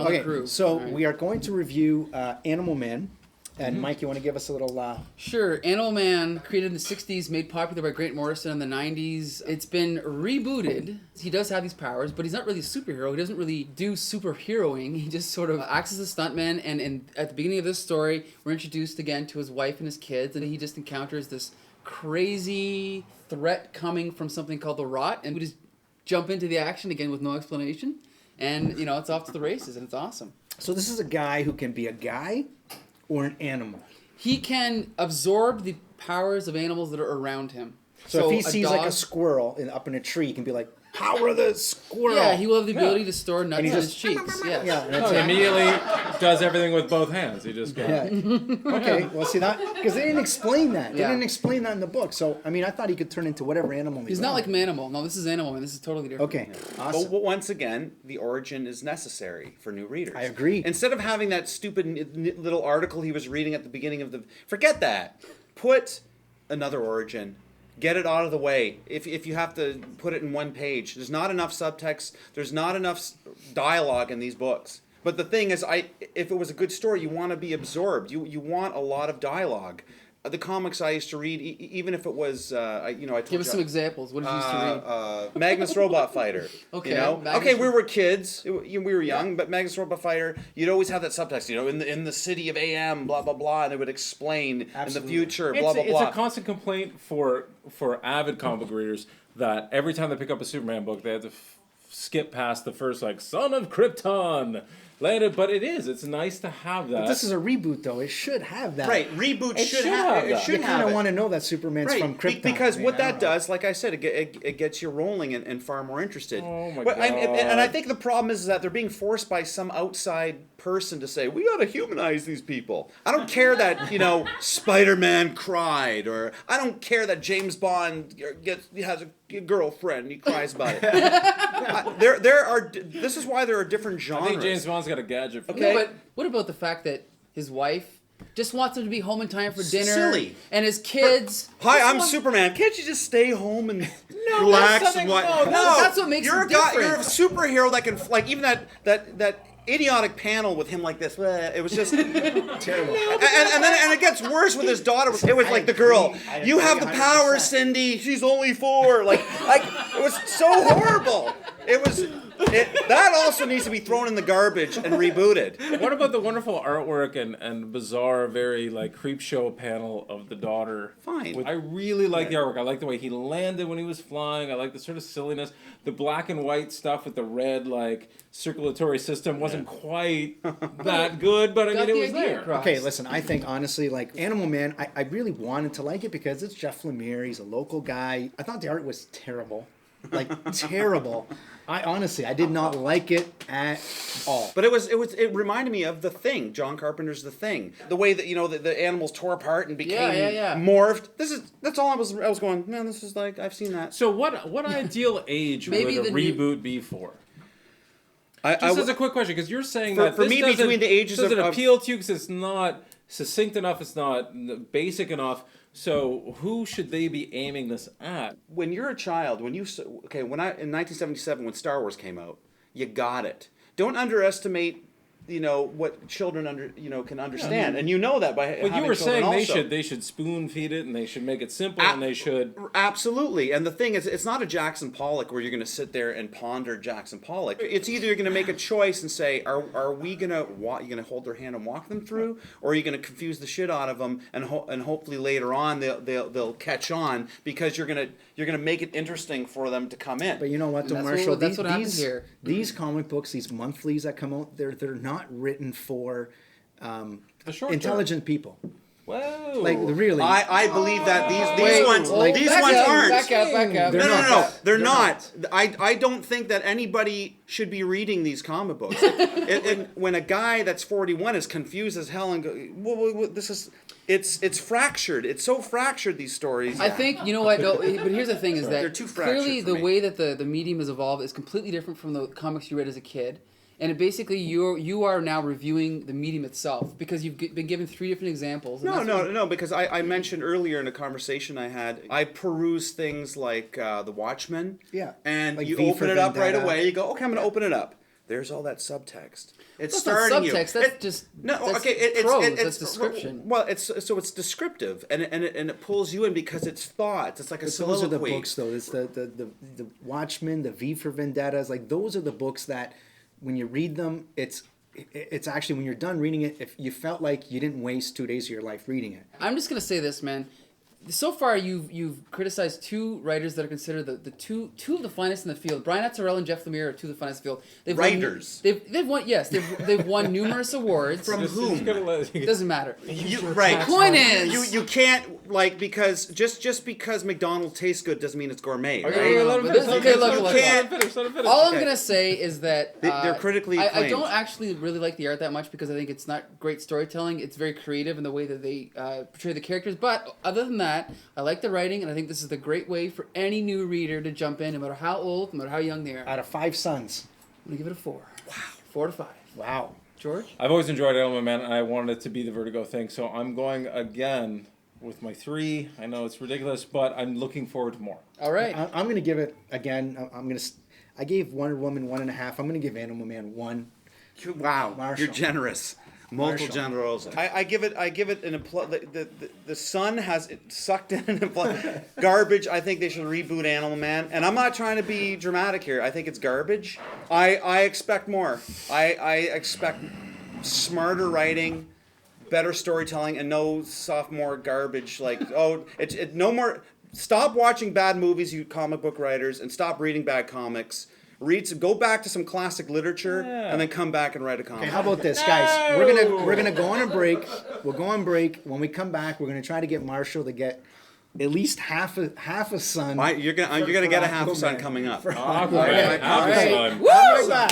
the Okay, crew. so Right. we are going to review Animal Man. And Mike, you want to give us a little... Sure. Animal Man, created in the 60s, made popular by Grant Morrison in the 90s. It's been rebooted. He does have these powers, but he's not really a superhero. He doesn't really do superheroing. He just sort of acts as a stuntman. And at the beginning of this story, we're introduced again to his wife and his kids, and he just encounters this crazy threat coming from something called the Rot, and we just jump into the action again with no explanation. And, it's off to the races, and it's awesome. So this is a guy who can be a guy or an animal. He can absorb the powers of animals that are around him. So if he sees like a squirrel up in a tree, he can be like, power the squirrel. Yeah, he will have the ability to store nuts in his just- cheeks. Yes. Yeah, He immediately does everything with both hands. He just goes. Yeah. Okay, well, see that? Because they didn't explain that. They Yeah. didn't explain that in the book. So, I mean, I thought he could turn into whatever animal he He's not like wanted. Manimal. No, this is Animal Man. This is totally different. Okay, awesome. But once again, the origin is necessary for new readers. I agree. Instead of having that stupid little article he was reading at the beginning of the... Forget that. Put another origin. Get it out of the way. If you have to put it in one page. There's not enough subtext. There's not enough dialogue in these books. But the thing is, if it was a good story, you want to be absorbed. You want a lot of dialogue. The comics I used to read, even if it was, I told Give us you, some examples. What did you used to read? Magnus Robot Fighter. Okay, You know? Magnus Okay, we were kids. We were young, but Magnus Robot Fighter, you'd always have that subtext, in the city of AM, blah, blah, blah, and it would explain in the future, blah, blah, blah. It's a constant complaint for avid comic book readers that every time they pick up a Superman book, they have to skip past the first, Son of Krypton. Landed, but it's nice to have that. But this is a reboot, though. It should have that. Right, Reboot It should should have have it. that. Should You have kind of it. want to know that Superman's Right, from Krypton. because I mean, what I that don't know. does, like I said, it gets you rolling and far more interested. Oh my But God. And I think the problem is that they're being forced by some outside person to say, we got to humanize these people. I don't care that, Spider-Man cried, or I don't care that James Bond has a girlfriend, he cries about it. This is why there are different I genres. think James Bond's got a gadget for Okay. No, but what about the fact that his wife just wants him to be home in time for dinner? Silly. And his kids... Hi, just I'm want- Superman. Can't you just stay home and relax and what? that's what makes you're him a guy. different. You're a superhero that can even that idiotic panel with him like this. It was just Terrible. and it gets worse with his daughter. It was like the girl. You have the power, 100%. Cindy. She's only 4. Like it was so horrible. That also needs to be thrown in the garbage and rebooted. What about the wonderful artwork and bizarre, very creep show panel of the daughter? Fine. I really like the artwork. I like the way he landed when he was flying. I like the sort of silliness. The black and white stuff with the red circulatory system wasn't quite that good, but I Got mean the it was idea there. across. Okay, listen, I think honestly, Animal Man, I really wanted to like it because it's Jeff Lemire. He's a local guy. I thought the art was terrible. Terrible. I did not like it at all. But it reminded me of The Thing, John Carpenter's The Thing. The way that the animals tore apart and became Yeah. morphed. That's all I was going, man, this is I've seen that. So what ideal age Maybe would a the new- reboot be for? Just Just as a quick question, because you're saying For- that for this me, doesn't- between the ages doesn't of- appeal to you because it's not succinct enough, it's not basic enough. So who should they be aiming this at? When you're a child, in 1977 when Star Wars came out, you got it. Don't underestimate what children can understand, and you know that by But having you were children saying also. they should spoon feed it and they should make it simple and they should. Absolutely, and the thing is, it's not a Jackson Pollock where you're going to sit there and ponder Jackson Pollock. It's either you're going to make a choice and say, are we going to you're going to hold their hand and walk them through, or are you going to confuse the shit out of them and hopefully later on they'll catch on because you're going to make it interesting for them to come in. But you know what, though, That's Marshall? what- that's what happens here. These comic books, these monthlies that come out, they're not written for The short intelligent people. Whoa. Really. I believe that these Wait, ones hold- these back ones up, aren't. Back up. They're No, not. they're not. I don't think that anybody should be reading these comic books. When a guy that's 41 is confused as hell and go, this is, it's fractured. It's so fractured, these stories. I think, you know what, no, but here's the thing is that They're too fractured clearly for the me. way that the medium has evolved is completely different from the comics you read as a kid. And basically, you are now reviewing the medium itself because you've been given 3 different examples. and that's what- No, because I mentioned earlier in a conversation I had, I peruse things like The Watchmen. Yeah. And Like you V open for it up right Vendetta. away. You go, okay, I'm going to open it up. there's all that subtext. It's That's not starting you. subtext, that's just that's prose, that's description. Well, it's descriptive, and it pulls you in because it's thoughts. It's like a Those soliloquy. are the books, though. It's the Watchmen, the V for Vendettas. Like those are the books that, when you read them, it's actually, when you're done reading it, if you felt like you didn't waste 2 days of your life reading it. I'm just gonna say this, man. So far, you've criticized two writers that are considered the two of the finest in the field. Brian Azzarello and Jeff Lemire are two of the finest in the field. Writers. They've won numerous awards. From whom? It doesn't matter. Right. The point is, You can't, like, because just because McDonald's tastes good doesn't mean it's gourmet, right? Okay, let him finish, Okay, look. Finish. All I'm Okay. gonna say is that They're critically I acclaimed. don't actually really like the art that much because I think it's not great storytelling. It's very creative in the way that they portray the characters. But other than that, I like the writing, and I think this is the great way for any new reader to jump in, no matter how old, no matter how young they are. Out of 5 sons. I'm gonna give it a 4. Wow, 4 to 5. Wow. George? I've always enjoyed Element Man, and I wanted it to be the Vertigo thing, so I'm going again with my 3. I know it's ridiculous, but I'm looking forward to more. All right. I'm going to give it, again, I gave Wonder Woman 1.5. I'm going to give Animal Man 1. Wow, Marshall. you're generous. Multiple Marshall. generals. I give it an the sun has it sucked in garbage. I think they should reboot Animal Man, and I'm not trying to be dramatic here. I think it's garbage. I expect more. I expect smarter writing, better storytelling, and no sophomore garbage like no more. Stop watching bad movies, you comic book writers, and stop reading bad comics. Go back to some classic literature, and then come back and write a comic. Okay, how about this, guys? We're gonna go on a break. We'll go on break. When we come back, we're gonna try to get Marshall to get at least half a son. You're gonna get a half a son coming up. Aquaman. All right. Aquaman. Woo! Back.